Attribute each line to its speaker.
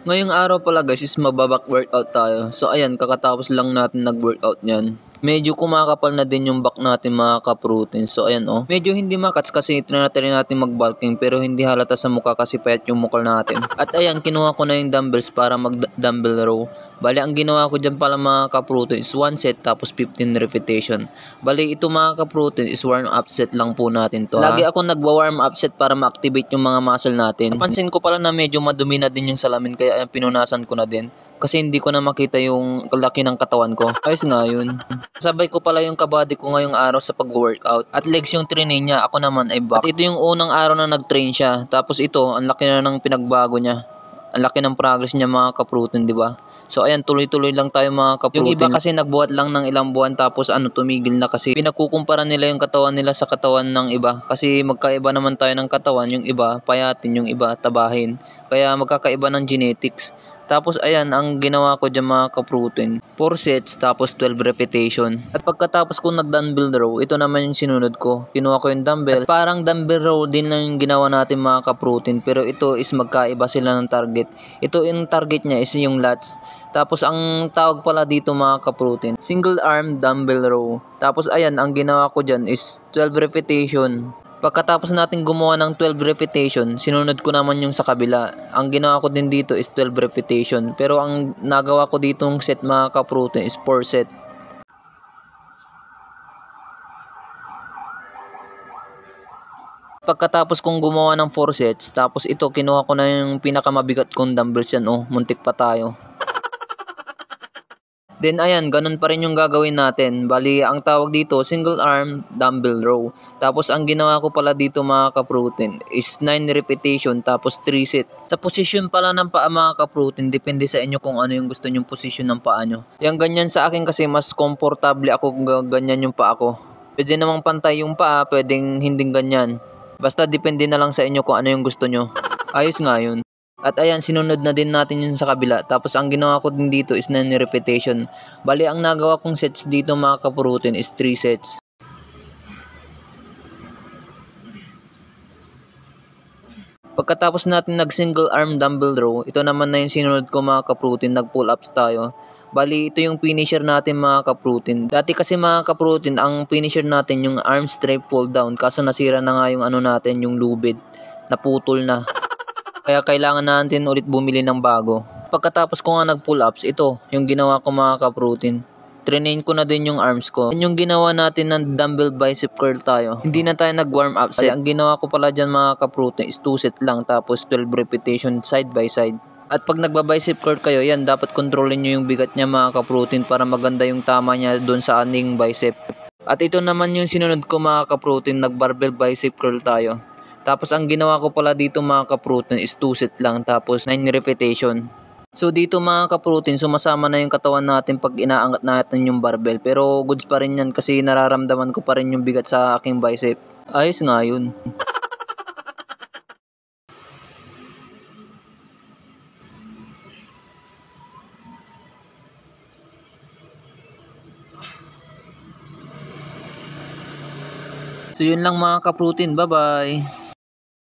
Speaker 1: Ngayong araw pala guys is mababack workout tayo. So ayan, kakatapos lang natin nag-workout niyan. Medyo kumakapal na din yung back natin mga ka-protein. So ayan oh. Medyo hindi makats kasi tinatry natin mag-bulking pero hindi halata sa mukha kasi payat yung mukha natin. At ayan, kinuha ko na yung dumbbells para mag-dumbbell row. Bali, ang ginawa ko dyan pala mga ka-protein is 1 set tapos 15 repetition. Bali, ito mga ka-protein is warm up set lang po natin to. Lagi ako nagwa-warm up set para ma-activate yung mga muscle natin. Napansin ko pala na medyo madumi na din yung salamin kaya ayan, pinunasan ko na din. Kasi hindi ko na makita yung laki ng katawan ko. Ayos nga yun. Sabay ko pala yung kabady ko ngayong araw sa pag-workout. At legs yung training niya, ako naman ay back. At ito yung unang araw na nag-train siya. Tapos ito, ang laki na ng pinagbago niya. Ang laki ng progress niya mga ka-protein, di ba? So ayan, tuloy-tuloy lang tayo mga ka-protein. Yung iba kasi nagbuhat lang ng ilang buwan tapos tumigil na kasi pinagkukumpara nila yung katawan nila sa katawan ng iba. Kasi magkaiba naman tayo ng katawan, yung iba payatin, yung iba tabahin. Kaya magkakaiba ng genetics. Tapos ayan, ang ginawa ko dyan mga ka-protein, 4 sets tapos 12 repetition. At pagkatapos ko nag-dumbbell row, ito naman yung sinunod ko. Kinuha ko yung dumbbell. At parang dumbbell row din lang yung ginawa natin mga ka-protein, pero ito is magkaiba sila ng target. Ito yung target niya is yung lats. Tapos ang tawag pala dito mga ka-protein, single arm dumbbell row. Tapos ayan, ang ginawa ko dyan is 12 repetition. Pagkatapos natin gumawa ng 12 repetition, sinunod ko naman yung sa kabila. Ang ginawa ko din dito is 12 repetition. Pero ang nagawa ko ditong set mga ka-protein is 4 set. Pagkatapos kong gumawa ng 4 sets, tapos ito kinuha ko na yung pinakamabigat kong dumbbells yan. Oh, muntik pa tayo. Then ayan, ganun pa rin yung gagawin natin. Bali, ang tawag dito, single arm dumbbell row. Tapos ang ginawa ko pala dito mga ka-protein is 9 repetition tapos 3 set. Sa position pala ng paa mga ka-protein, depende sa inyo kung ano yung gusto nyong position ng paa nyo. Yung ganyan sa akin kasi mas komportable ako kung ganyan yung paa ko. Pwede namang pantay yung paa, pwedeng hindi ganyan. Basta depende na lang sa inyo kung ano yung gusto nyo. Ayos nga yun. At ayan, sinunod na din natin yun sa kabila. Tapos ang ginawa ko din dito is 9 repetition. Bali, ang nagawa kong sets dito mga ka-protein is 3 sets. Pagkatapos natin nag single arm dumbbell row, ito naman na yung sinunod ko mga ka-protein, nag pull ups tayo. Bali, ito yung finisher natin mga ka-protein. Dati kasi mga ka-protein, ang finisher natin yung arm straight pull down. Kaso nasira na nga yung ano natin, yung lubid. Naputol na. Kaya kailangan natin ulit bumili ng bago. Pagkatapos ko nga nag-pull ups, ito, yung ginawa ko mga ka-protein. Trinain ko na din yung arms ko. Yung ginawa natin ng dumbbell bicep curl tayo. Hindi na tayo nag-warm up set. Ang ginawa ko pala dyan mga ka-protein is 2 set lang tapos 12 repetition side by side. At pag nagba-bicep curl kayo, yan dapat kontrolin nyo yung bigat niya mga ka-protein para maganda yung tama niya doon sa aning bicep. At ito naman yung sinunod ko mga ka-protein, nag-barbell bicep curl tayo. Tapos ang ginawa ko pala dito mga ka-protein is 2 set lang tapos 9 repetition. So dito mga ka-protein, sumasama na yung katawan natin pag inaangat natin yung barbell. Pero goods pa rin yan kasi nararamdaman ko pa rin yung bigat sa aking bicep. Ayos nga yun. So yun lang mga ka-protein, bye bye.